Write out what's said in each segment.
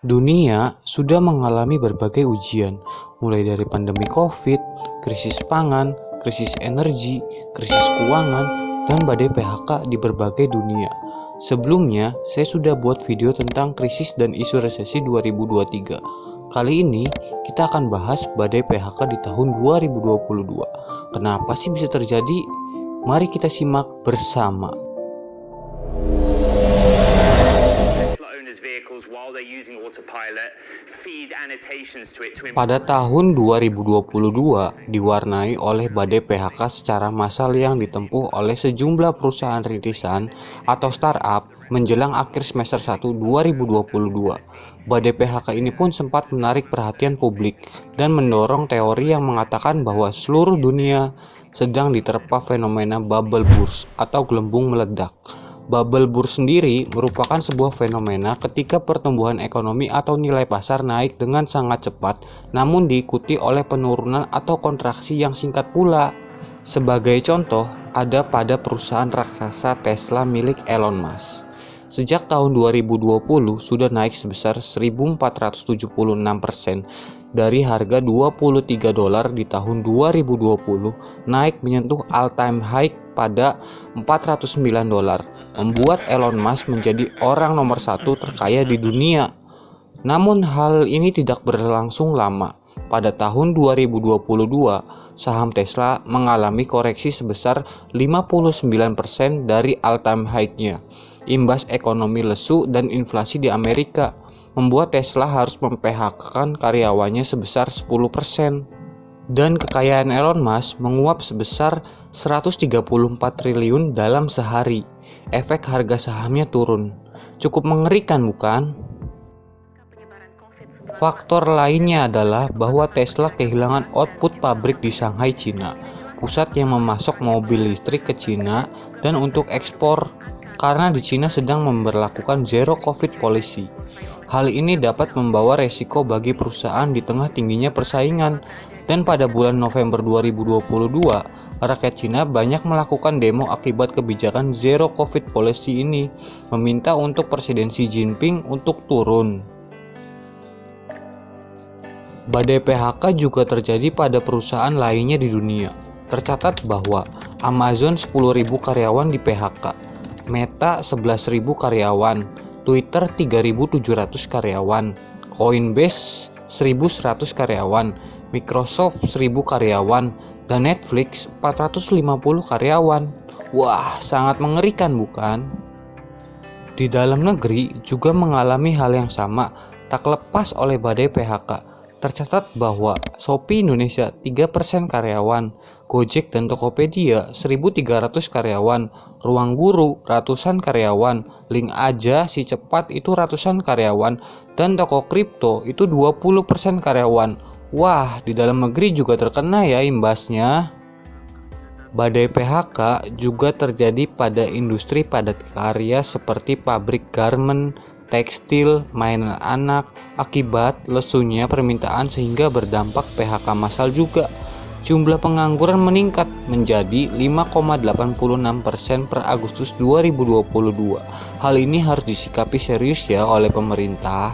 Dunia sudah mengalami berbagai ujian, mulai dari pandemi COVID, krisis pangan, krisis energi, krisis keuangan, dan badai PHK di berbagai dunia. Sebelumnya, saya sudah buat video tentang krisis dan isu resesi 2023. Kali ini, kita akan bahas badai PHK di tahun 2022. Kenapa sih bisa terjadi? Mari kita simak bersama. Pada tahun 2022 diwarnai oleh badai PHK secara massal yang ditempuh oleh sejumlah perusahaan rintisan atau startup menjelang akhir semester 1 2022. Badai PHK ini pun sempat menarik perhatian publik dan mendorong teori yang mengatakan bahwa seluruh dunia sedang diterpa fenomena bubble burst atau gelembung meledak. Bubble burst sendiri merupakan sebuah fenomena ketika pertumbuhan ekonomi atau nilai pasar naik dengan sangat cepat, namun diikuti oleh penurunan atau kontraksi yang singkat pula. Sebagai contoh, ada pada perusahaan raksasa Tesla milik Elon Musk. Sejak tahun 2020 sudah naik sebesar 1.476% dari harga $23 di tahun 2020 naik menyentuh all-time high pada $409, membuat Elon Musk menjadi orang nomor 1 terkaya di dunia. Namun hal ini tidak berlangsung lama. Pada tahun 2022, saham Tesla mengalami koreksi sebesar 59% dari all-time high-nya. Imbas ekonomi lesu dan inflasi di Amerika membuat Tesla harus mem-PHK-kan karyawannya sebesar 10%. Dan kekayaan Elon Musk menguap sebesar 134 triliun dalam sehari. Efek harga sahamnya turun. Cukup mengerikan, bukan? Faktor lainnya adalah bahwa Tesla kehilangan output pabrik di Shanghai, Cina, pusat yang memasok mobil listrik ke Cina dan untuk ekspor, karena di Cina sedang memberlakukan zero COVID policy. Hal ini dapat membawa resiko bagi perusahaan di tengah tingginya persaingan. Dan pada bulan November 2022, rakyat Cina banyak melakukan demo akibat kebijakan zero COVID policy ini, meminta untuk Presiden Xi Jinping untuk turun. Badai PHK juga terjadi pada perusahaan lainnya di dunia. Tercatat bahwa Amazon 10.000 karyawan di PHK, Meta 11.000 karyawan, Twitter 3.700 karyawan, Coinbase 1.100 karyawan, Microsoft 1.000 karyawan, dan Netflix 450 karyawan. Wah, sangat mengerikan, bukan? Di dalam negeri juga mengalami hal yang sama, tak lepas oleh badai PHK. Tercatat bahwa Shopee Indonesia 3% karyawan, Gojek dan Tokopedia 1.300 karyawan, Ruang Guru ratusan karyawan, Link Aja si cepat itu ratusan karyawan, dan toko kripto itu 20% karyawan. Wah, di dalam negeri juga terkena ya imbasnya. Badai PHK juga terjadi pada industri padat karya seperti pabrik garmen, tekstil, mainan anak, akibat lesunya permintaan sehingga berdampak PHK massal juga. Jumlah pengangguran meningkat menjadi 5,86% per Agustus 2022. Hal ini harus disikapi serius ya oleh pemerintah.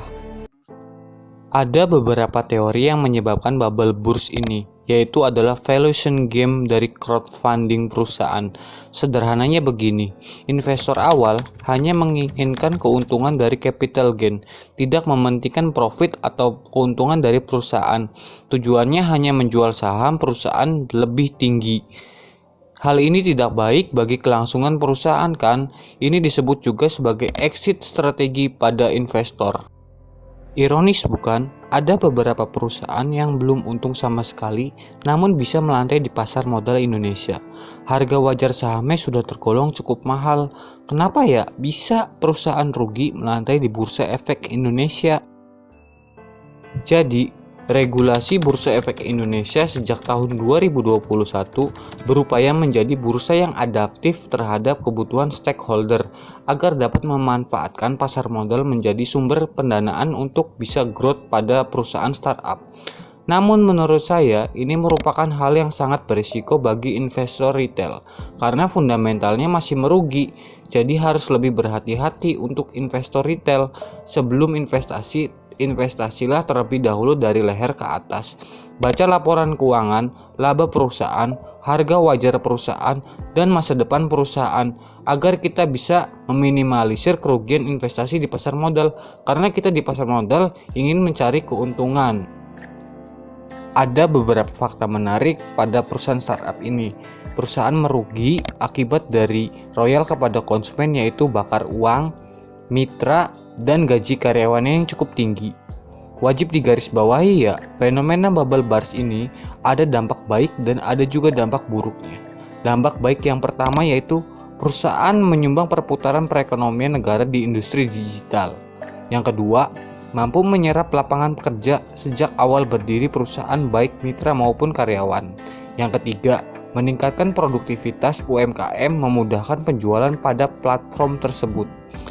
Ada beberapa teori yang menyebabkan bubble burst ini, yaitu adalah valuation game dari crowdfunding perusahaan. Sederhananya begini, investor awal hanya menginginkan keuntungan dari capital gain, tidak mementingkan profit atau keuntungan dari perusahaan. Tujuannya hanya menjual saham perusahaan lebih tinggi. Hal ini tidak baik bagi kelangsungan perusahaan kan? Ini disebut juga sebagai exit strategi pada investor. Ironis bukan? Ada beberapa perusahaan yang belum untung sama sekali namun bisa melantai di pasar modal Indonesia. Harga wajar sahamnya sudah tergolong cukup mahal. Kenapa ya bisa perusahaan rugi melantai di Bursa Efek Indonesia? Jadi, regulasi Bursa Efek Indonesia sejak tahun 2021 berupaya menjadi bursa yang adaptif terhadap kebutuhan stakeholder agar dapat memanfaatkan pasar modal menjadi sumber pendanaan untuk bisa growth pada perusahaan startup. Namun menurut saya ini merupakan hal yang sangat berisiko bagi investor retail karena fundamentalnya masih merugi. Jadi harus lebih berhati-hati untuk investor retail sebelum investasi investasilah terlebih dahulu dari leher ke atas. Baca laporan keuangan, laba perusahaan, harga wajar perusahaan, dan masa depan perusahaan agar kita bisa meminimalisir kerugian investasi di pasar modal, karena kita di pasar modal ingin mencari keuntungan. Ada beberapa fakta menarik pada perusahaan startup ini. Perusahaan merugi akibat dari royal kepada konsumen, yaitu bakar uang, mitra, dan gaji karyawannya yang cukup tinggi. Wajib digarisbawahi ya, fenomena bubble burst ini ada dampak baik dan ada juga dampak buruknya. Dampak baik yang pertama yaitu perusahaan menyumbang perputaran perekonomian negara di industri digital. Yang kedua, mampu menyerap lapangan pekerja sejak awal berdiri perusahaan baik mitra maupun karyawan. Yang ketiga, meningkatkan produktivitas UMKM memudahkan penjualan pada platform tersebut.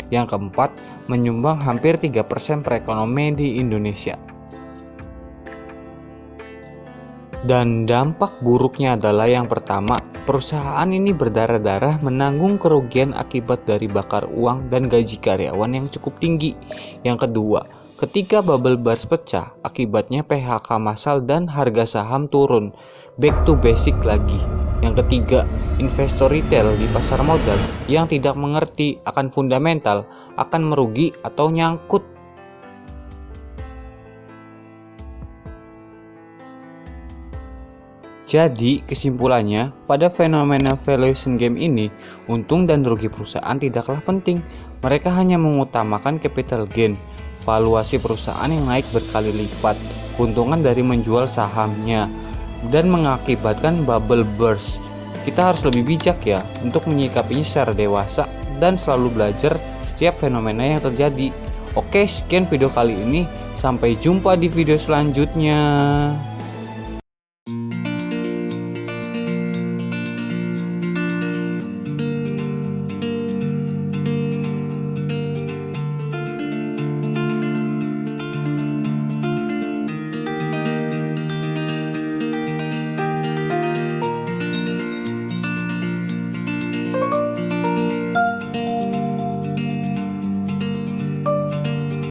Yang keempat, menyumbang hampir 3% perekonomian di Indonesia. Dan dampak buruknya adalah yang pertama, perusahaan ini berdarah-darah menanggung kerugian akibat dari bakar uang dan gaji karyawan yang cukup tinggi. Yang kedua, ketika bubble burst pecah, akibatnya PHK massal dan harga saham turun. Back to basic lagi. Yang ketiga, investor retail di pasar modal yang tidak mengerti akan fundamental akan merugi atau nyangkut. Jadi kesimpulannya, pada fenomena valuation game ini, untung dan rugi perusahaan tidaklah penting. Mereka hanya mengutamakan capital gain, valuasi perusahaan yang naik berkali lipat, keuntungan dari menjual sahamnya, dan mengakibatkan bubble burst. Kita harus lebih bijak ya untuk menyikapinya secara dewasa dan selalu belajar setiap fenomena yang terjadi. Oke, sekian video kali ini. Sampai jumpa di video selanjutnya.